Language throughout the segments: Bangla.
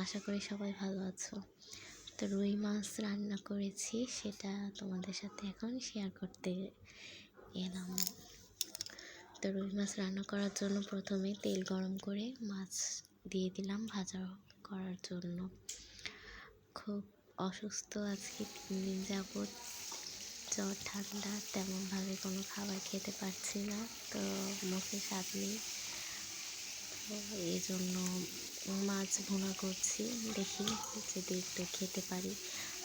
আশা করি সবাই ভালো আছো। তো রুই মাছ রান্না করেছি, সেটা তোমাদের সাথে এখন শেয়ার করতে এলাম। তো রুই মাছ রান্না করার জন্য প্রথমে তেল গরম করে মাছ দিয়ে দিলাম ভাজা করার জন্য। খুব অসুস্থ আজকে 3 দিন যাবৎ, জ্বর ঠান্ডা, তেমনভাবে কোনো খাবার খেতে পারছি না, তো মুখে স্বাদ নেই। তো এই জন্য মাছ ভুনা করছি, দেখি যদি একটু খেতে পারি।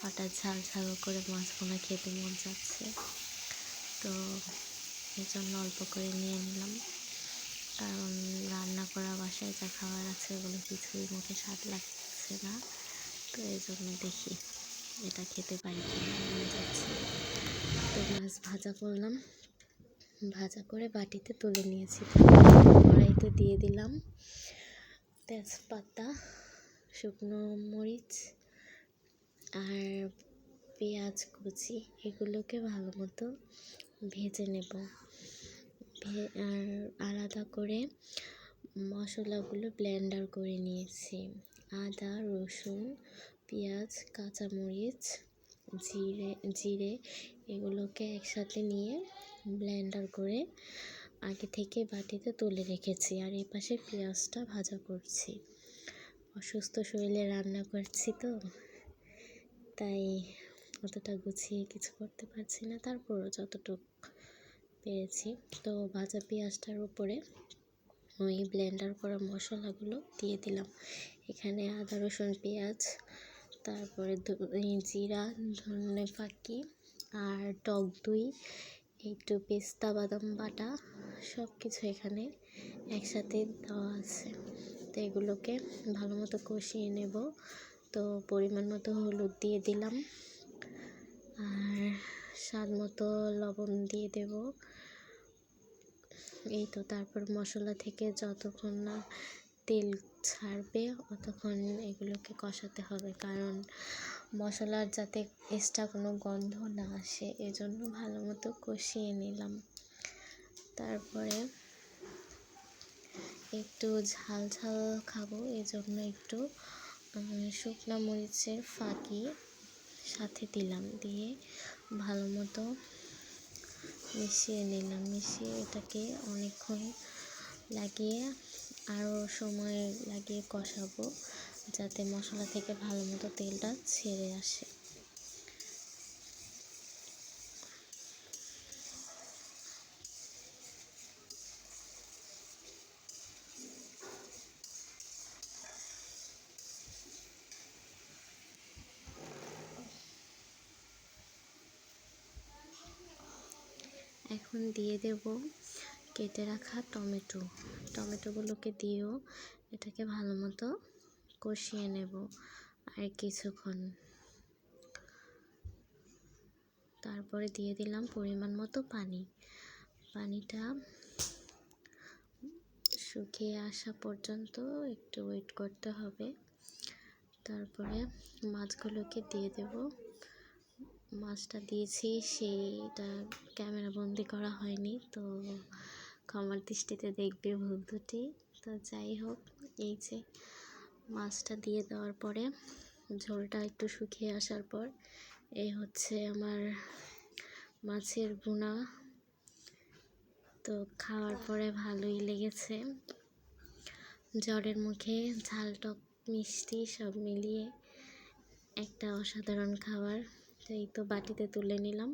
হঠাৎ ঝাল ঝাল করে মাছ ভুনা খেতে মন যাচ্ছে, তো এই জন্য অল্প করে নিয়ে নিলাম, কারণ রান্না করা বাসায় যা খাবার আছে ওগুলো কিছুই মুখে স্বাদ লাগছে না। তো এই জন্য দেখি এটা খেতে পারি কিনা, মন যাচ্ছে। তো মাছ ভাজা করলাম, ভাজা করে বাটিতে তুলে নিয়েছি। কড়াইতে দিয়ে দিলাম তেজপাতা, শুকনো মরিচ আর পেঁয়াজ কুচি, এগুলোকে ভালো মতো ভেজে নেব। আর আলাদা করে মশলাগুলো ব্লেন্ডার করে নিয়েছি। আদা, রসুন, পেঁয়াজ, কাঁচামরিচ, জিরে এগুলোকে একসাথে নিয়ে ব্লেন্ডার করে আগে থেকে বাটিতে তুলে রেখেছি। আর এই পাশে পেঁয়াজটা ভাজা করছি। অসুস্থ শরীরে রান্না করছি, তো তাই অতটা গুছিয়ে কিছু করতে পারছি না, তারপরও যতটুকু পেরেছি। তো ভাজা পেঁয়াজটার উপরে ওই ব্লেন্ডার করা মশলাগুলো দিয়ে দিলাম। এখানে আদা, রসুন, পেঁয়াজ, তারপরে জিরা, ধনে ফাঁকি আর টক দই, একটু পেস্তা বাদাম বাটা, সব কিছু এখানে একসাথে দেওয়া আছে। তো এগুলোকে ভালো মতো কষিয়ে নেব। তো পরিমাণ মতো হলুদ দিয়ে দিলাম, আর স্বাদ মতো লবণ দিয়ে দেব। এই তো, তারপর মশলা থেকে যতক্ষণ না তেল ছাড়বে ততক্ষণ এগুলোকে কষাতে হবে, কারণ মশলার যাতে এক্সট্রা কোনো গন্ধ না আসে, এজন্য ভালো মতো কষিয়ে নিলাম। তারপরে একটু ঝাল ঝাল খাবো, এজন্য একটু শুকনো মরিচের ফাঁকি সাথে দিলাম, দিয়ে ভালো মতো মিশিয়ে নিলাম। মিশিয়ে এটাকে অনেকক্ষণ লাগিয়ে আরও সময় লাগিয়ে কষাবো, যাতে মশলা থেকে ভালো মতো তেলটা ছেড়ে আসে। এখন দিয়ে দেব কেটে রাখা টমেটোগুলোকে দিয়েও এটাকে ভালো মতো কষিয়ে নেব আর কিছুক্ষণ। তারপরে দিয়ে দিলাম পরিমাণ মতো পানিটা শুকিয়ে আসা পর্যন্ত একটু ওয়েট করতে হবে। তারপরে মাছগুলোকে দিয়ে দেব। মাছটা দিয়েছি, সেইটা ক্যামেরা বন্দি করা হয়নি, তো ক্ষমার দৃষ্টিতে দেখবে ভুল ত্রুটি। তো যাই হোক, এই যে মাছটা দিয়ে দেওয়ার পরে ঝোলটা একটু শুকিয়ে আসার পর এই হচ্ছে আমার মাছের ভুনা। তো খাওয়ার পরে ভালোই লেগেছে। জ্বরের মুখে ঝাল টক মিষ্টি সব মিলিয়ে একটা অসাধারণ খাবার। তো এই তো বাটিতে তুলে নিলাম।